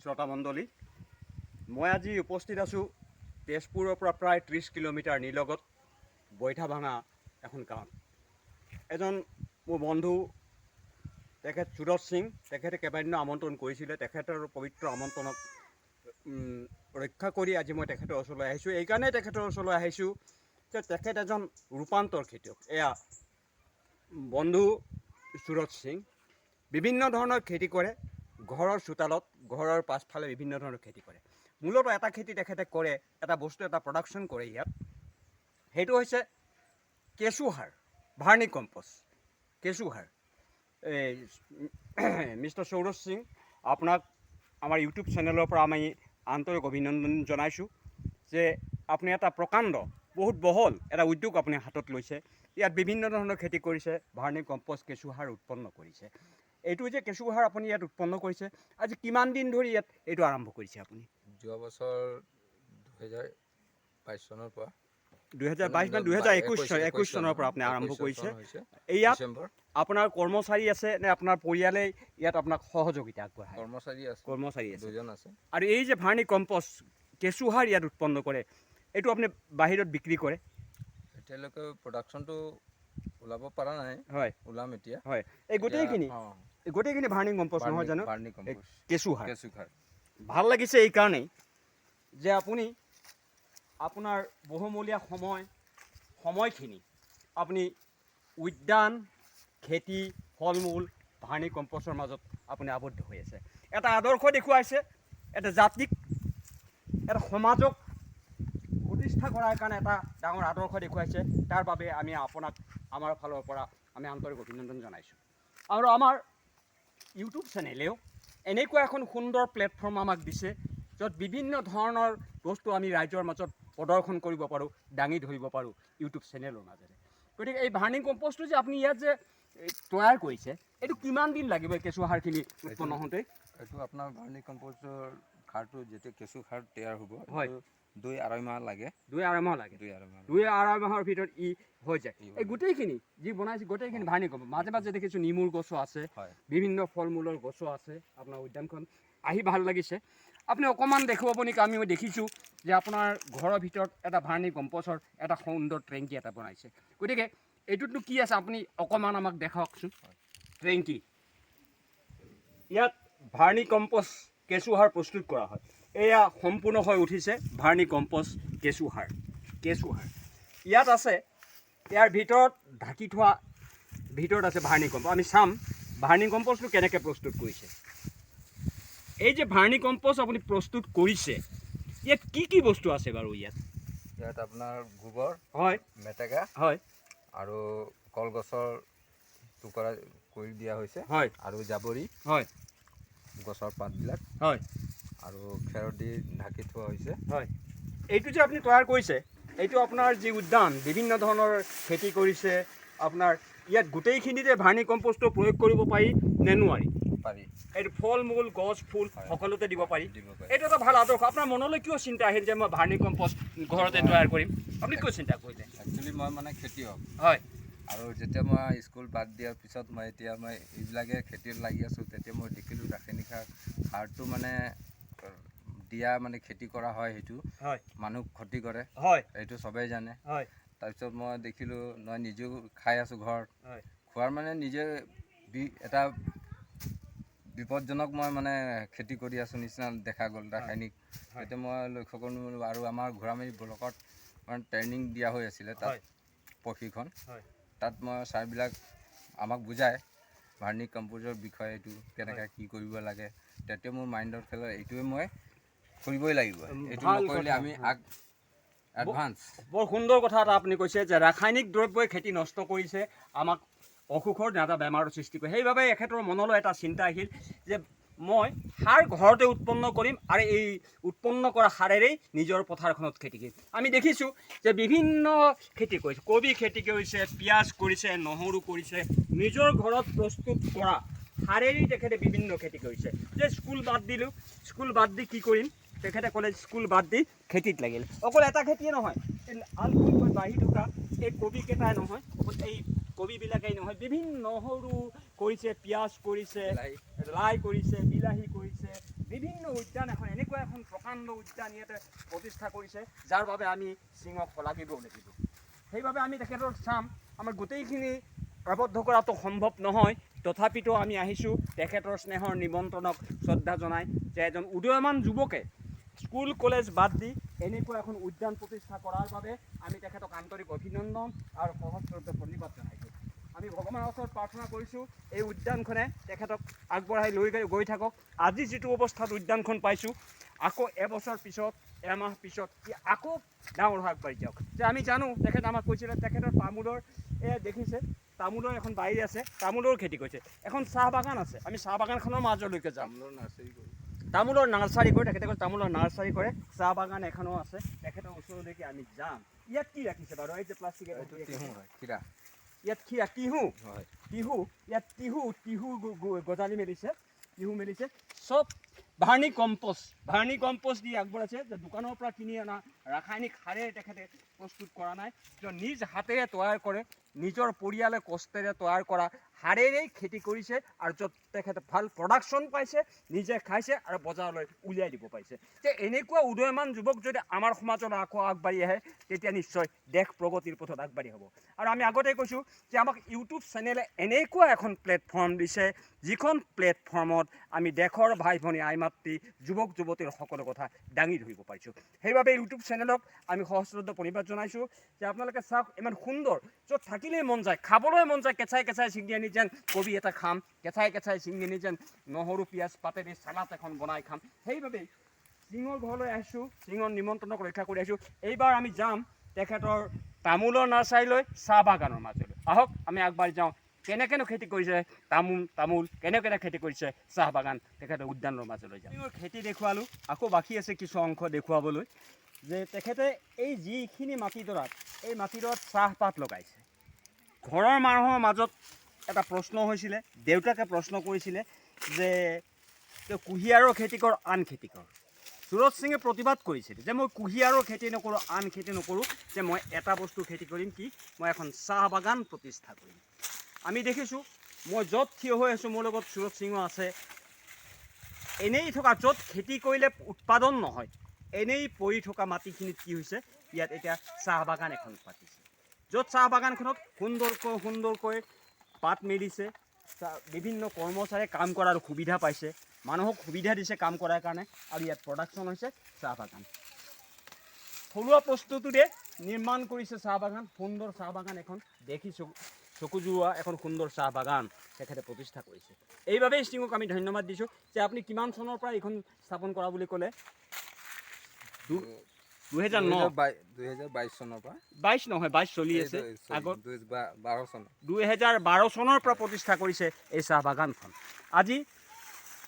শ্ৰোতামণ্ডলী, মই আজি উপস্থিত আছোঁ তেজপুৰৰ পৰা প্ৰায় 30 কিলোমিটাৰ নিলগত বৈঠাভাঙা এখন গাঁৱত। এজন মোৰ বন্ধু তেখেত সুৰজ সিং, তেখেতে কেইবাদিনো আমন্ত্ৰণ কৰিছিলে। তেখেতৰ পবিত্ৰ আমন্ত্ৰণক ৰক্ষা কৰি আজি মই তেখেতৰ ওচৰলৈ আহিছোঁ। এইকাৰণে তেখেতৰ ওচৰলৈ আহিছোঁ যে তেখেত এজন ৰূপান্তৰ খেতিয়ক। এয়া বন্ধু সুৰজ সিং বিভিন্ন ধৰণৰ খেতি কৰে। ঘৰৰ চোতালত, ঘৰৰ পাছফালে বিভিন্ন ধৰণৰ খেতি কৰে। মূলত এটা খেতি তেখেতে কৰে, এটা বস্তু, এটা প্ৰডাকশ্যন কৰে ইয়াত। সেইটো হৈছে কেঁচুসাৰ, ভাৰ্মি কম্পষ্ট, কেঁচুসাৰ। এই মিষ্টাৰ সৌৰভ সিং, আপোনাক আমাৰ ইউটিউব চেনেলৰ পৰা আমি আন্তৰিক অভিনন্দন জনাইছোঁ যে আপুনি এটা প্ৰকাণ্ড, বহুত বহল এটা উদ্যোগ আপুনি হাতত লৈছে। ইয়াত বিভিন্ন ধৰণৰ খেতি কৰিছে, ভাৰ্মি কম্পষ্ট, কেঁচুসাৰ উৎপন্ন কৰিছে। এইটো যে কেঁচুসাৰ আপুনি ইয়াত উৎপন্ন কৰিছে, আজি কিমান দিন ধৰি ইয়াত এইটো আৰম্ভ কৰিছে আপুনি? যোৱা বছৰ 2022 চনৰ পৰা 2022 বা 2021 চনৰ পৰা আপুনি আৰম্ভ কৰিছে। ইয়াত আপোনাৰ কৰ্মচাৰী আছে নে আপোনাৰ পৰিয়ালে ইয়াত আপোনাক সহযোগিতা আগবঢ়ায়? কৰ্মচাৰী আছে, দুজন আছে। আৰু এই যে ভাৰ্মি কম্পষ্ট, কেঁচুসাৰ ইয়াত উৎপন্ন কৰে, এইটো আপুনি বাহিৰত বিক্ৰী কৰে? এতিয়ালৈকে প্ৰডাকশ্যনটো ওলাব পৰা নাই। হয়, ওলাম এতিয়া। হয়, এই গোটেইখিনি ভাৰ্মি কম্পষ্ট নহয় জানো? কেঁচুসাৰ। ভাল লাগিছে এইকাৰণেই যে আপুনি আপোনাৰ বহুমূলীয়া সময়খিনি আপুনি উদ্যান, খেতি, ফল মূল, ভাৰ্মি কম্পষ্টৰ মাজত আপুনি আবদ্ধ হৈ আছে। এটা আদৰ্শ দেখুৱাইছে, এটা জাতিক, এটা সমাজক প্ৰতিষ্ঠা কৰাৰ কাৰণে এটা ডাঙৰ আদৰ্শ দেখুৱাইছে। তাৰ বাবে আমি আপোনাক আমাৰ ফালৰ পৰা আমি আন্তৰিক অভিনন্দন জনাইছোঁ। আৰু আমাৰ ইউটিউব চেনেলেও এনেকুৱা এখন সুন্দৰ প্লেটফৰ্ম আমাক দিছে, য'ত বিভিন্ন ধৰণৰ বস্তু আমি ৰাইজৰ মাজত প্ৰদৰ্শন কৰিব পাৰোঁ, দাঙি ধৰিব পাৰোঁ ইউটিউব চেনেলৰ মাজেৰে। গতিকে এই ভাৰ্মি কম্পষ্টটো যে আপুনি ইয়াত যে তৈয়াৰ কৰিছে, এইটো কিমান দিন লাগিব এই কেঁচুসাৰখিনি উৎপন্ন হওঁতে? এইটো আপোনাৰ ভাৰ্মি কম্পষ্টৰ সাৰটো যেতিয়া কেঁচুসাৰ তৈয়াৰ হ'ব, হয়, 2-2.5 মাহ লাগে। 2-2.5 মাহ লাগে। 2-2.5 মাহৰ ভিতৰত ই হৈ যায়। এই গোটেইখিনি যি বনাইছে, গোটেইখিনি ভাৰ্মি কম্পষ্ট। মাজে মাজে দেখিছোঁ নেমুৰ গছো আছে, বিভিন্ন ফল মূলৰ গছো আছে। আপোনাৰ উদ্যানখন আহি ভাল লাগিছে। আপুনি অকণমান দেখুৱাব নেকি? আমি দেখিছোঁ যে আপোনাৰ ঘৰৰ ভিতৰত এটা ভাৰ্মি কম্পষ্টৰ এটা সুন্দৰ ট্ৰেংকি এটা বনাইছে। গতিকে এইটোতনো কি আছে, আপুনি অকণমান আমাক দেখাওকচোন। ট্ৰেংকি, ইয়াত ভাৰ্মি কম্পষ্ট, কেঁচুসাৰ প্ৰস্তুত কৰা হয়। এয়া সম্পূৰ্ণ হৈ উঠিছে ভাৰ্মি কম্পষ্ট, কেঁচুসাৰ। ইয়াত আছে, ইয়াৰ ভিতৰত ঢাকি থোৱা ভিতৰত আছে ভাৰ্মি কম্পষ্ট। আমি চাম ভাৰ্মি কম্পষ্টটো কেনেকৈ প্ৰস্তুত কৰিছে। এই যে ভাৰ্মি কম্পষ্ট আপুনি প্ৰস্তুত কৰিছে, ইয়াত কি কি বস্তু আছে বাৰু? ইয়াত আপোনাৰ গোবৰ, হয়, মেটেকা, হয়, আৰু কলগছৰ টুকুৰা কৰি দিয়া হৈছে, হয়, আৰু জাবৰি, হয়, গছৰ পাতবিলাক, হয়, আৰু খেৰ দি ঢাকি থোৱা হৈছে। হয়, এইটো যে আপুনি তৈয়াৰ কৰিছে, এইটো আপোনাৰ যি উদ্যান, বিভিন্ন ধৰণৰ খেতি কৰিছে, আপোনাৰ ইয়াত গোটেইখিনিতে ভাৰ্মি কম্পষ্টটো প্ৰয়োগ কৰিব পাৰি নে নোৱাৰি? পাৰি। এইটো ফল মূল, গছ ফুল সকলোতে দিব পাৰি। দিব পাৰি। এইটো এটা ভাল আদৰ্শ। আপোনাৰ মনলৈ কিয় চিন্তা আহিল যে মই ভাৰ্মি কম্পষ্ট ঘৰতে তৈয়াৰ কৰিম? আপুনি কিয় চিন্তা কৰিলে? একচুৱেলি মই মানে খেতিয়ক। হয়, আৰু যেতিয়া মই স্কুল বাদ দিয়াৰ পিছত মই এইবিলাকে খেতিত লাগি আছোঁ, তেতিয়া মই দেখিলোঁ ৰাসায়নিক সাৰটো মানে দিয়া মানে খেতি কৰা হয়, সেইটো হয়, মানুহ ক্ষতি কৰে, হয়, এইটো চবেই জানে। হয়, তাৰপিছত মই দেখিলোঁ, মই নিজেও খাই আছোঁ ঘৰত। হয়, খোৱাৰ মানে নিজে এটা বিপদজনক মই মানে খেতি কৰি আছোঁ নিচিনা দেখা গ'ল ৰাসায়নিক। তেতিয়া মই লক্ষ্য কৰিলোঁ, আৰু আমাৰ ঘোঁৰামাৰী ব্লকত মানে ট্ৰেইনিং দিয়া হৈ আছিলে, তাত প্ৰশিক্ষণ। তাত মই ছাৰবিলাক আমাক বুজায় ভাৰ্মি কম্পষ্টৰ বিষয়ে, এইটো কেনেকৈ কি কৰিব লাগে। তেতিয়া মোৰ মাইণ্ডত খেলে এইটোৱে মই কৰিবই লাগিব, এইটো নকৰিলে আমি এডভান্স। বৰ সুন্দৰ কথা এটা আপুনি কৈছে যে ৰাসায়নিক দ্ৰব্যই খেতি নষ্ট কৰিছে, আমাক অসুখৰ নানা বেমাৰৰ সৃষ্টি কৰে। সেইবাবে এখেতৰ মনলৈ এটা চিন্তা আহিল যে মই সাৰ ঘৰতে উৎপন্ন কৰিম, আৰু এই উৎপন্ন কৰা সাৰেৰেই নিজৰ পথাৰখনত খেতি কৰিম। আমি দেখিছোঁ যে বিভিন্ন খেতি কৰিছে, কবি খেতি কৰিছে, পিঁয়াজ কৰিছে, নহৰু কৰিছে, নিজৰ ঘৰত প্ৰস্তুত কৰা সাৰেৰেই তেখেতে বিভিন্ন খেতি কৰিছে। যে স্কুল বাদ দিলোঁ, স্কুল বাদ দি কি কৰিম? তেখেতে ক'লে স্কুল বাদ দি খেতিত লাগিল। অকল এটা খেতিয়ে নহয়, আলফুলকৈ বাঢ়ি থকা এই কবিকেইটাই নহয়, অকল এই কবিবিলাকেই নহয়, বিভিন্ন নহৰু কৰিছে, পিঁয়াজ কৰিছে, লাই কৰিছে, বিলাহী কৰিছে, বিভিন্ন উদ্যান এখন এনেকুৱা এখন প্ৰকাণ্ড উদ্যান ইয়াতে প্ৰতিষ্ঠা কৰিছে, যাৰ বাবে আমি সিঙক শলাগিব লাগিব। সেইবাবে আমি তেখেতক চাম। আমাৰ গোটেইখিনি আবদ্ধ কৰাটো সম্ভৱ নহয়, তথাপিতো আমি আহিছোঁ তেখেতৰ স্নেহৰ নিমন্ত্ৰণক শ্ৰদ্ধা জনাই যে এজন উদীয়মান যুৱকে স্কুল কলেজ বাদ দি এনেকুৱা এখন উদ্যান প্ৰতিষ্ঠা কৰাৰ বাবে আমি তেখেতক আন্তৰিক অভিনন্দন আৰু সহস্ৰৰূপে ধন্যবাদ জনাইছোঁ। আমি ভগৱানৰ ওচৰত প্ৰাৰ্থনা কৰিছোঁ এই উদ্যানখনে তেখেতক আগবঢ়াই লৈ গৈ থাকক। আজি যিটো অৱস্থাত উদ্যানখন পাইছোঁ, আকৌ এবছৰ পিছত, এমাহ পিছত ই আকৌ ডাঙৰ হৈ আগবাঢ়ি যাওক। যে আমি জানো তেখেতে আমাক কৈছিলে তেখেতৰ তামোলৰ দেখিছে তামোলৰ এখন বাৰী আছে, তামোলৰ খেতি কৰিছে, এখন চাহ বাগান আছে। আমি চাহ বাগানখনৰ মাজলৈকে যাম। তামোলৰ নাৰ্চাৰী কৰে তেখেতে, তামোলৰ নাৰ্চাৰী কৰে, চাহ বাগান এখনো আছে। তেখেতৰ ওচৰলৈকে আমি যাম। ইয়াত কি ৰাখিছে বাৰু? এই যে প্লাষ্টিক ইয়াত খিৰা তিহু হয়, তিহু ইয়াত তিহু গজালি মেলিছে, তিহু মেলিছে, চব ভাৰ্মি কম্পষ্ট দি আগবঢ়াইছে। যে দোকানৰ পৰা কিনি অনা ৰাসায়নিক সাৰেৰে তেখেতে প্ৰস্তুত কৰা নাই, নিজ হাতেৰে তৈয়াৰ কৰে, নিজৰ পৰিয়ালে কষ্টেৰে তৈয়াৰ কৰা সাৰেৰেই খেতি কৰিছে, আৰু য'ত তেখেতে ভাল প্ৰডাকশ্যন পাইছে, নিজে খাইছে আৰু বজাৰলৈ উলিয়াই দিব পাৰিছে। যে এনেকুৱা উদীয়মান যুৱক যদি আমাৰ সমাজত আকৌ আগবাঢ়ি আহে, তেতিয়া নিশ্চয় দেশ প্ৰগতিৰ পথত আগবাঢ়ি হ'ব। আৰু আমি আগতে কৈছোঁ যে আমাক ইউটিউব চেনেলে এনেকুৱা এখন প্লেটফৰ্ম দিছে, যিখন প্লেটফৰ্মত আমি দেশৰ ভাই ভনী আই মাতৃ যুৱক যুৱতীৰ সকলো কথা দাঙি ধৰিব পাৰিছোঁ। সেইবাবে ইউটিউব চেনেলক আমি সহস্ৰতা ধন্যবাদ জনাইছোঁ যে আপোনালোকে চাওক, ইমান সুন্দৰ, য'ত থাকিলেই মন যায়, খাবলৈ মন যায়, কেঁচাই কেঁচাই ছিঙি আনি যেন কবি এটা খাম, কেঁচাই কেঁচাই ছিঙি আনি যেন নহৰু পিঁয়াজ পাতেদি চালাড এখন বনাই খাম। সেইবাবেই সিঙৰ ঘৰলৈ আহিছোঁ, সিঙৰ নিমন্ত্ৰণক ৰক্ষা কৰি আহিছোঁ। এইবাৰ আমি যাম তেখেতৰ তামোলৰ নাৰ্চাৰীলৈ, চাহ বাগানৰ মাজলৈ। আহক আমি আগবাঢ়ি যাওঁ। কেনেকেনো খেতি কৰিছে তামোল, কেনেকৈ খেতি কৰিছে চাহ বাগান, তেখেতৰ উদ্যানৰ মাজলৈ যাম। সিঙৰ খেতি দেখুৱালোঁ, আকৌ বাকী আছে কিছু অংশ দেখুৱাবলৈ। যে তেখেতে এই যিখিনি মাটিডৰাত, এই মাটিডৰাত চাহপাত লগাইছে। ঘৰৰ মানুহৰ মাজত এটা প্ৰশ্ন হৈছিলে, দেউতাকে প্ৰশ্ন কৰিছিলে যে কুঁহিয়াৰৰ খেতি কৰ, আন খেতি কৰ। সুৰজ সিঙে প্ৰতিবাদ কৰিছিল যে মই কুঁহিয়াৰৰ খেতি নকৰোঁ, আন খেতি নকৰোঁ, যে মই এটা বস্তু খেতি কৰিম, কি মই এখন চাহ বাগান প্ৰতিষ্ঠা কৰিম। আমি দেখিছোঁ, মই য'ত থিয় হৈ আছোঁ মোৰ লগত সুৰজ সিঙো আছে। এনেই থকা, য'ত খেতি কৰিলে উৎপাদন নহয়, এনেই পৰি থকা মাটিখিনিত কি হৈছে, ইয়াত এতিয়া চাহ বাগান এখন পাতিছে, য'ত চাহ বাগানখনত সুন্দৰকৈ পাত মেলিছে। বিভিন্ন কৰ্মচাৰীয়ে কাম কৰাৰ সুবিধা পাইছে, মানুহক সুবিধা দিছে কাম কৰাৰ কাৰণে, আৰু ইয়াত প্ৰডাকশ্যন হৈছে চাহ বাগান। থলুৱা প্ৰস্তুতিৰে নিৰ্মাণ কৰিছে চাহ বাগান, সুন্দৰ চাহ বাগান এখন দেখিছোঁ, চকু জোৰোৱা এখন সুন্দৰ চাহ বাগান তেখেতে প্ৰতিষ্ঠা কৰিছে। এইবাবেই সিঙক আমি ধন্যবাদ দিছোঁ যে আপুনি কিমান চনৰ পৰা এইখন স্থাপন কৰা বুলি ক'লে? 2022 চনৰ পৰা। 22 নহয়, 22 চলি আছে। আগত 2012 চনৰ পৰা প্ৰতিষ্ঠা কৰিছে এই চাহ বাগানখন। আজি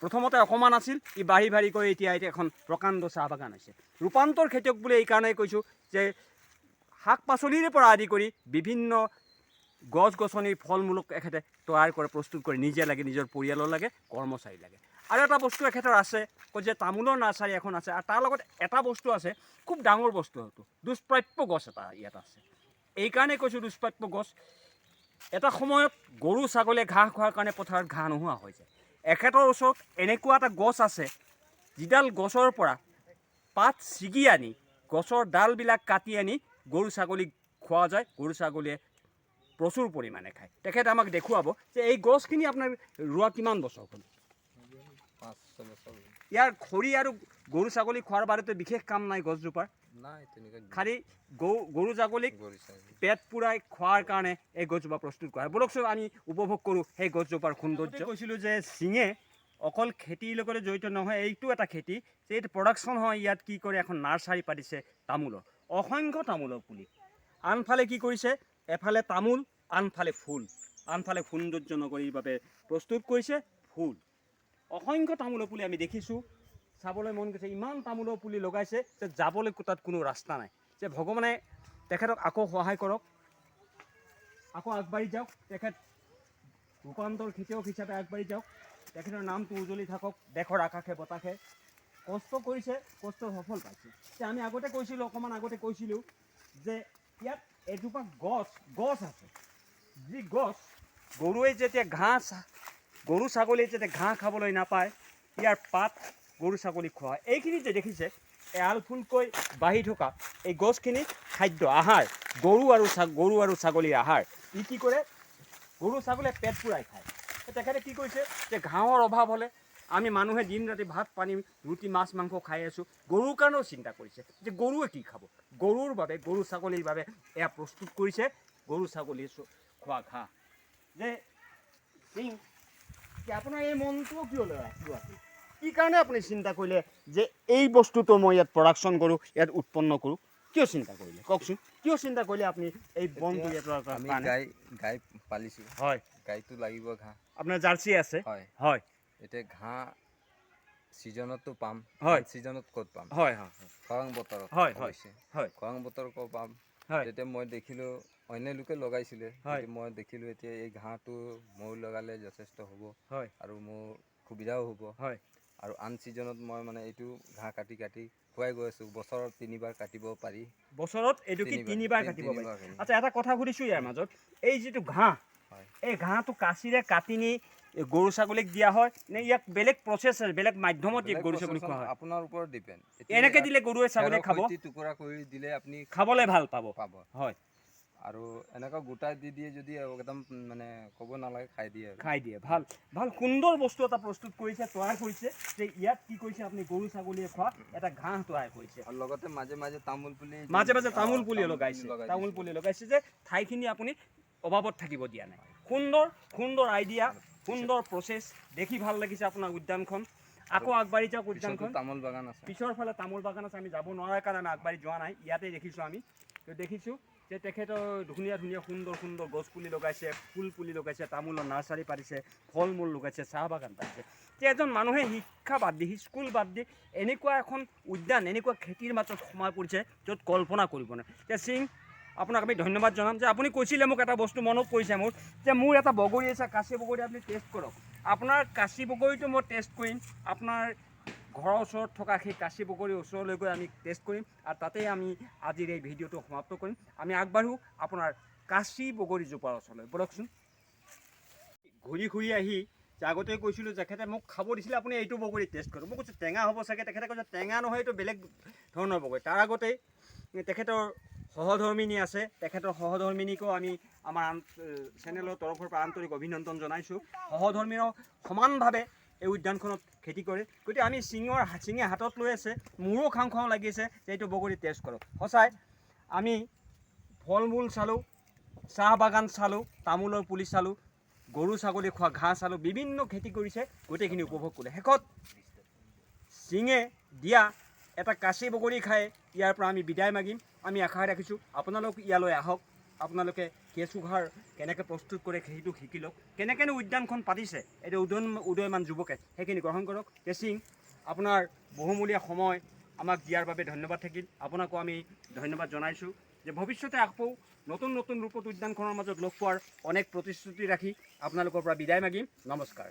প্ৰথমতে অকণমান আছিল, ই বাঢ়ি গৈ এতিয়া এখন প্ৰকাণ্ড চাহ বাগান হৈছে। ৰূপান্তৰ খেতিয়ক বুলি এইকাৰণেই কৈছোঁ যে শাক পাচলিৰে পৰা আদি কৰি বিভিন্ন গছ গছনিৰ ফল মূলক এখেতে তৈয়াৰ কৰে, প্ৰস্তুত কৰি, নিজে লাগে, নিজৰ পৰিয়ালৰ লাগে, কৰ্মচাৰী লাগে। আৰু এটা বস্তু এখেতৰ আছে, কৈ যে তামোলৰ নাৰ্চাৰী এখন আছে, আৰু তাৰ লগত এটা বস্তু আছে, খুব ডাঙৰ বস্তু, সেইটো দুষ্প্ৰাপ্য গছ এটা ইয়াত আছে। এইকাৰণেই কৈছোঁ দুষ্প্ৰাপ্য গছ। এটা সময়ত গৰু ছাগলীয়ে ঘাঁহ খোৱাৰ কাৰণে পথাৰত ঘাঁহ নোহোৱা হৈ যায়। এখেতৰ ওচৰত এনেকুৱা এটা গছ আছে, যিডাল গছৰ পৰা পাত ছিগি আনি, গছৰ ডালবিলাক কাটি আনি গৰু ছাগলীক খোৱা যায়, গৰু ছাগলীয়ে প্ৰচুৰ পৰিমাণে খায়। তেখেতে আমাক দেখুৱাব যে এই গছখিনি আপোনাৰ ৰোৱা কিমান বছৰ হ'ল। 5-6 বছৰ। ইয়াৰ খৰি আৰু গৰু ছাগলী খোৱাৰ বাদেতো বিশেষ কাম নাই গছজোপাৰ। খালি গৰু ছাগলীক পেট পূৰাই খোৱাৰ কাৰণে এই গছজোপা প্ৰস্তুত কৰা হয়। বলকচোন আমি উপভোগ কৰোঁ সেই গছজোপাৰ সৌন্দৰ্য। কৈছিলোঁ যে সিঙে অকল খেতিৰ লগতে জড়িত নহয়, এইটো এটা খেতি যে এইটো প্ৰডাকশ্যন হয়। ইয়াত কি কৰে, এখন নাৰ্চাৰী পাতিছে তামোলৰ, অসংখ্য তামোলৰ পুলি। আনফালে কি কৰিছে, এফালে তামোল, আনফালে ফুল, আনফালে সৌন্দৰ্য নগৰীৰ বাবে প্ৰস্তুত কৰিছে ফুল। অসংখ্য তামোলৰ পুলি আমি দেখিছোঁ, চাবলৈ মন গৈছে। ইমান তামোলৰ পুলি লগাইছে যে যাবলৈ তাত কোনো ৰাস্তা নাই। যে ভগৱানে তেখেতক আকৌ সহায় কৰক, আকৌ আগবাঢ়ি যাওক, তেখেত ৰূপান্তৰ খেতিয়ক হিচাপে আগবাঢ়ি যাওক, তেখেতৰ নামটো উজ্বলি থাকক দেশৰ আকাশে বতাহে। কষ্ট কৰিছে, কষ্টৰ সফল পাইছে। যে আমি আগতে কৈছিলোঁ, অকণমান আগতে কৈছিলোঁ যে ইয়াত এজোপা গছ আছে, যি গছ গৰুৱে যেতিয়া গৰু ছাগলীয়ে যেতিয়া ঘাঁহ খাবলৈ নাপায়, ইয়াৰ পাত গৰু ছাগলীক খোৱা হয়। এইখিনি যে দেখিছে এআল ফুলকৈ বাঢ়ি থকা এই গছখিনি খাদ্য আহাৰ গৰু আৰু ছাগলীৰ আহাৰ। ই কি কৰে গৰু ছাগলীয়ে পেট পূৰাই খায়। তেখেতে কি কৰিছে যে ঘাঁহৰ অভাৱ হ'লে আমি মানুহে দিন ৰাতি ভাত পানী ৰুটি মাছ মাংস খাই আছোঁ, গৰুৰ কাৰণেও চিন্তা কৰিছে যে গৰুৱে কি খাব। গৰুৰ বাবে গৰু ছাগলীৰ বাবে এয়া প্ৰস্তুত কৰিছে গৰু ছাগলীৰ খোৱা ঘাঁহ। যে সিং আপোনাৰ এই মনটোও কিয় লৈ আছে, কি কাৰণে আপুনি চিন্তা কৰিলে যে এই বস্তুটো মই ইয়াত প্ৰডাকশ্যন কৰোঁ, ইয়াত উৎপন্ন কৰোঁ? কিয় চিন্তা কৰিলে কওকচোন, কিয় চিন্তা কৰিলে আপুনি এই বনটো ইয়াত? আমি গাই পালিছোঁ। হয়, গাইটো লাগিব ঘাঁহ। আপোনাৰ জাৰ্চি আছে? হয় হয়। এতিয়া ঘাঁহ ছিজনতো পাম, হয় ছিজনত ক'ত পাম? হয় হয় খৰাং বতৰত। হয় হয় হয় খৰাং বতৰ ক'ত পাম? হয়। তেতিয়া মই দেখিলোঁ অন্য লোকে লগাইছিলে, হয়। মই দেখিলোঁ এতিয়া এই ঘাঁহটো ময়ো লগালে যথেষ্ট হ'ব হয় আৰু মোৰ সুবিধাও হ'ব। হয় আৰু আন ছিজনত মই মানে এইটো ঘাঁহ কাটি খুৱাই গৈ আছোঁ। বছৰত 3বাৰ কাটিব পাৰি। বছৰত এইটো কি 3বাৰ কাটিব পাৰি? আচ্ছা, এটা কথা সুধিছোঁ ইয়াৰ মাজত, এই যিটো ঘাঁহ, এই ঘাঁহটো কাঁচিৰে কাটি নি গৰু ছাগলীক দিয়া হয় নে ইয়াক বেলেগ প্ৰচেছ বেলেগ মাধ্যমত গৰু ছাগলীক খোৱা হয়? আপোনাৰ ওপৰত ডিপেণ্ড। এনেকৈ দিলে গৰুৱে ছাগলীয়ে খাব, টুকুৰা কৰি দিলে আপুনি খাবলৈ ভাল পাব। হয়। আৰু এনেকুৱা গোটাই দি দিয়ে যদি একদম মানে ক'ব নালাগে, খাই দিয়ে। ভাল ভাল সুন্দৰ বস্তু এটা প্ৰস্তুত কৰিছে, তৈয়াৰ কৰিছে যে ইয়াত কি কৰিছে আপুনি গৰু ছাগলীয়ে খোৱা এটা ঘাঁহ তৈয়াৰ কৰিছে। আৰু লগতে মাজে মাজে তামোল পুলি লগাইছে যে ঠাইখিনি আপুনি অভাৱত থাকিব দিয়া নাই। সুন্দৰ আইডিয়া, সুন্দৰ প্ৰচেছ, দেখি ভাল লাগিছে আপোনাৰ উদ্যানখন। আকৌ আগবাঢ়ি যাওক উদ্যানখন। তামোল বাগান আছে, পিছৰ ফালে তামোল বাগান আছে। আমি যাব নোৱাৰাৰ কাৰণে আমি আগবাঢ়ি যোৱা নাই, ইয়াতে দেখিছোঁ আমি। দেখিছোঁ যে তেখেতৰ ধুনীয়া সুন্দৰ গছ পুলি লগাইছে, ফুল পুলি লগাইছে, তামোলৰ নাৰ্চাৰী পাতিছে, ফল মূল লগাইছে, চাহ বাগান পাতিছে। যে এজন মানুহে শিক্ষা বাদ দি, স্কুল বাদ দি এনেকুৱা এখন উদ্যান, এনেকুৱা খেতিৰ মাজত সোমাই পৰিছে য'ত কল্পনা কৰিব নোৱাৰে। যে সিং, আপোনাক আমি ধন্যবাদ জনাম যে আপুনি কৈছিলে মোক এটা বস্তু মনত পৰিছে মোৰ, যে মোৰ এটা বগৰী আছে, কাঁচি বগৰী, আপুনি টেষ্ট কৰক। আপোনাৰ কাঁচি বগৰীটো মই টেষ্ট কৰিম, আপোনাৰ ঘৰৰ ওচৰত থকা সেই কাঁচি বগৰীৰ ওচৰলৈ গৈ আমি টেষ্ট কৰিম আৰু তাতেই আমি আজিৰ এই ভিডিঅ'টো সমাপ্ত কৰিম। আমি আগবাঢ়োঁ আপোনাৰ কাঁচি বগৰীজোপাৰ ওচৰলৈ, বলকচোন। ঘূৰি আহি আগতে কৈছিলোঁ, তেখেতে মোক খাব দিছিলে আপুনি এইটো বগৰী টেষ্ট কৰক। মই কৈছোঁ টেঙা হ'ব চাগে, তেখেতে কৈছে টেঙা নহয়, এইটো বেলেগ ধৰণৰ বগৰী। তাৰ আগতেই তেখেতৰ সহধৰ্মিনী আছে, তেখেতৰ সহধৰ্মিনীকো আমি আমাৰ চেনেলৰ তৰফৰ পৰা আন্তৰিক অভিনন্দন জনাইছোঁ। সহধৰ্মীও সমানভাৱে এই উদ্যানখনত খেতি কৰে। গতিকে আমি চিঙে হাতত লৈ আছে, মোৰো খাওঁ লাগিছে যে এইটো বগৰী টেষ্ট কৰক। সঁচাই আমি ফল মূল চালোঁ, চাহ বাগান চালোঁ, তামোলৰ পুলি চালোঁ, গৰু ছাগলী খোৱা ঘাঁহ চালোঁ, বিভিন্ন খেতি কৰিছে, গোটেইখিনি উপভোগ কৰিলে। শেষত চিঙে দিয়া এটা কাঁচি বগৰী খাই ইয়াৰ পৰা আমি বিদায় মাগিম। আমি আশা ৰাখিছোঁ আপোনালোক ইয়ালৈ আহক, আপোনালোকে কেঁচুসাৰ কেনেকৈ প্ৰস্তুত কৰে সেইটো শিকি লওক, কেনেকৈনো উদ্যানখন পাতিছে এইটো উদয়মান যুৱকে সেইখিনি গ্ৰহণ কৰক। সিং, আপোনাৰ বহুমূলীয়া সময় আমাক দিয়াৰ বাবে ধন্যবাদ থাকিল। আপোনাকো আমি ধন্যবাদ জনাইছোঁ যে ভৱিষ্যতে আকৌ নতুন ৰূপত উদ্যানখনৰ মাজত লগ পোৱাৰ অনেক প্ৰতিশ্ৰুতি ৰাখি আপোনালোকৰ পৰা বিদায় মাগিম। নমস্কাৰ।